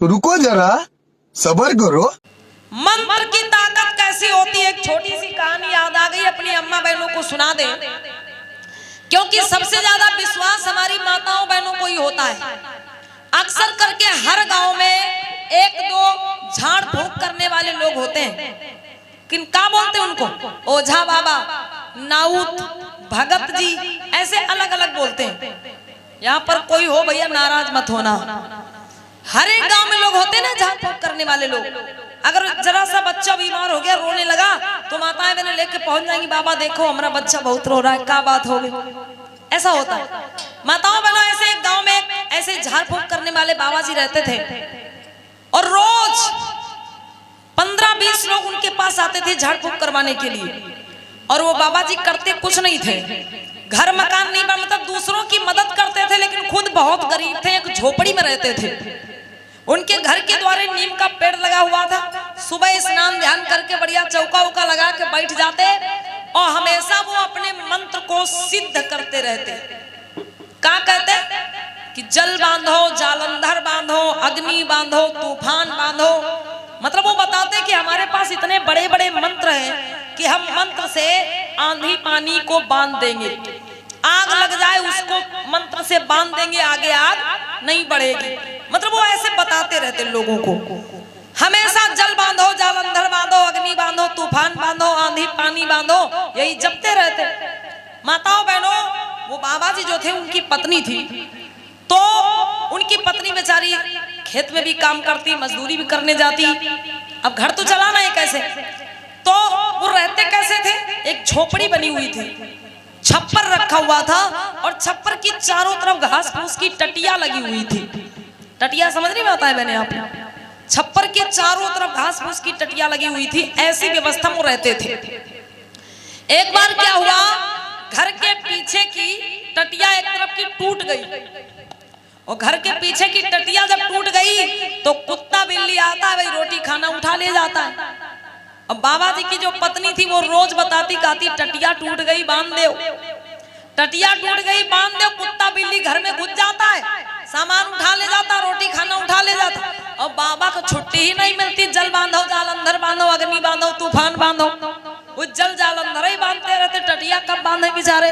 रुको जरा, सब्र करो। मंत्र की ताकत कैसी होती है, एक छोटी सी कहानी याद आ गई, अपनी अम्मा बहनों को सुना दे, क्योंकि सबसे ज्यादा विश्वास हमारी माताओं बहनों को ही होता है। अक्सर करके हर गांव में एक दो झाड़ फूंक करने वाले लोग होते हैं, किनका बोलते हैं उनको, ओझा बाबा, नाउत, भगत जी, ऐसे अलग अलग बोलते हैं। यहाँ पर कोई हो भैया नाराज मत होना, हर एक गांव में लोग होते हैं ना झाड़ फूंक करने वाले लोग। अगर जरा सा बच्चा बीमार हो गया, रोने लगा, तो माताएं बहनें लेके पहुंच जाएंगी, बाबा देखो हमारा बच्चा बहुत रो रहा है, क्या बात हो गई, ऐसा होता है। माताओं बहनों, ऐसे एक गांव में ऐसे झाड़ फूंक करने वाले बाबा जी रहते थे, और रोज 15-20 लोग उनके पास आते थे झाड़ फूंक करवाने के लिए। और वो बाबा जी करते कुछ नहीं थे, घर मकान नहीं बना, मतलब दूसरों की मदद करते थे, लेकिन खुद बहुत गरीब थे, एक झोपड़ी में रहते थे। उनके घर के द्वारे नीम का पेड़ लगा हुआ था, सुबह स्नान ध्यान करके बढ़िया चौका उका लगा के बैठ जाते, और हमेशा वो अपने मंत्र को सिद्ध करते रहते। क्या कहते कि जल बांधो, जालंधर बांधो, अग्नि बांधो, तूफान बांधो। मतलब वो बताते कि हमारे पास इतने बड़े बड़े मंत्र हैं कि हम मंत्र से आंधी पानी को बांध देंगे, आग लग जाए उसको मंत्र से बांध देंगे, आगे आग नहीं बढ़ेगी। मतलब वो ऐसे बताते रहते लोगों को, हमेशा जल बांधो, जालंधर बांधो, अग्नि बांधो, तूफान बांधो, आंधी पानी बांधो, यही जपते रहते। माताओं बहनों, वो बाबा जी जो थे उनकी पत्नी थी, तो उनकी पत्नी बेचारी खेत में भी काम करती, मजदूरी भी करने जाती, अब घर तो चलाना है कैसे, तो वो रहते कैसे थे, एक झोपड़ी बनी हुई थी, छप्पर रखा हुआ था, और छप्पर की चारों तरफ घास फूस की टटिया लगी हुई थी। टटिया समझ नहीं आता है मैंने, आप छप्पर के चारों तरफ घास फूस की टटिया लगी हुई थी, ऐसी व्यवस्था में रहते थे। एक बार क्या हुआ, घर के पीछे की टटिया एक तरफ की टूट गई, और घर के पीछे की टटिया जब टूट गई तो कुत्ता बिल्ली आता है, भाई रोटी खाना उठा ले जाता है। अब बाबा जी की जो पत्नी थी वो रोज बताती, कहती टटिया टूट गई बांध दो, टटिया टूट गई बांध दो, कुत्ता बिल्ली घर में घुस जाता है, सामान उठा ले जाता, रोटी खाना उठा ले जाता। और बाबा को छुट्टी ही नहीं मिलती, जल बांधो, जालंधर बांधो, अग्नि बांधो, तूफान बांधो, वो जल जालंधर ही बांधते रहते, टटिया कब बांधे बेचारे।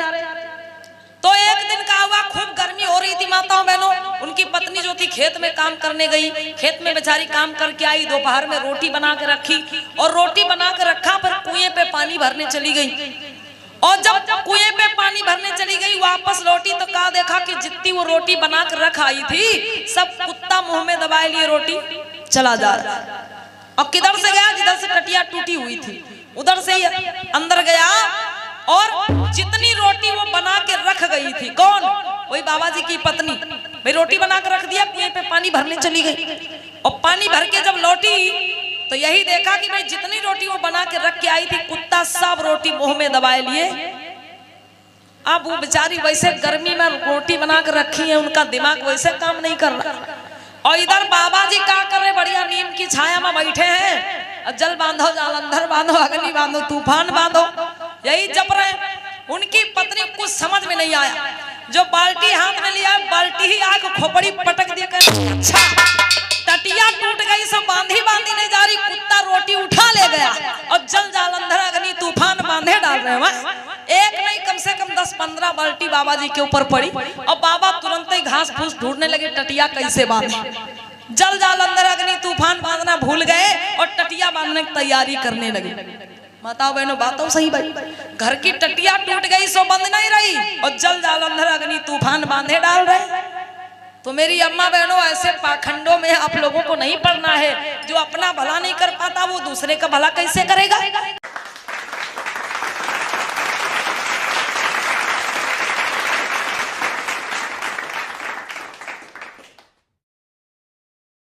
तो एक दिन का हुआ, खूब गर्मी हो रही थी माताओं बहनों, उनकी पत्नी जो थी खेत में काम करने गई, खेत में बेचारी काम करके आई, दोपहर में रोटी बना के रखी, और रोटी बना के रखा, फिर कुएं पे पानी भरने चली गई। और जब कुएं पे पानी भरने चली गई, वापस लौटी तो क्या देखा कि जितनी वो रोटी बना कर रख आई थी, सब कुत्ता मुंह में दबाए लिए रोटी चला जा रहा। और किधर से गया, जिधर से टटिया टूटी हुई थी उधर से ही अंदर गया, और जितनी रोटी वो बना के रख गई थी, कौन, वही बाबा जी की पत्नी, भाई रोटी बना के रख दिया, कुएं पे पानी भरने चली गई। और पानी भर के जब लौटी तो यही देखा कि भाई जितनी रोटी वो बना के रख के आई थी, कुत्ता सब रोटी मुंह में दबाए लिए। अब वो बेचारी वैसे गर्मी में रोटी बना के रखी है, उनका दिमाग वैसे काम नहीं कर रहा, और इधर बाबा जी क्या कर रहे, बढ़िया नीम की छाया में बैठे हैं, जल बांधो, जालंधर बांधो, अग्नि बांधो, तूफान बांधो, यही जप रहे। उनकी पत्नी कुछ समझ में नहीं आया, जो बाल्टी हाथ में लिया, बाल्टी ही आग खोपड़ी पटक दी, अच्छा टटिया टूट गई, सब बांधी बांधी नहीं जा रही, कुत्ता रोटी उठा ले गया, और जल जालंधर अग्नि तूफान बांधे डाल रहे हैं। एक नहीं कम से कम 10-15 बाल्टी बाबा जी के ऊपर पड़ी, और बाबा तुरंत ही घास फूस ढूंढने लगे, टटिया कैसे बांधे। जल जालंधर अग्नि तूफान बांधना भूल गए, और टटिया बांधने की तैयारी करने लगे। माताओं बहनों, बातों सही भाई, घर की टटिया टूट गई, सो बंद नहीं रही, और जल जालंधर अग्नि तूफान बांधे डाल रहे। तो मेरी अम्मा बहनों, ऐसे पाखंडों में आप लोगों को नहीं पड़ना है। जो अपना भला नहीं कर पाता वो दूसरे का भला कैसे करेगा।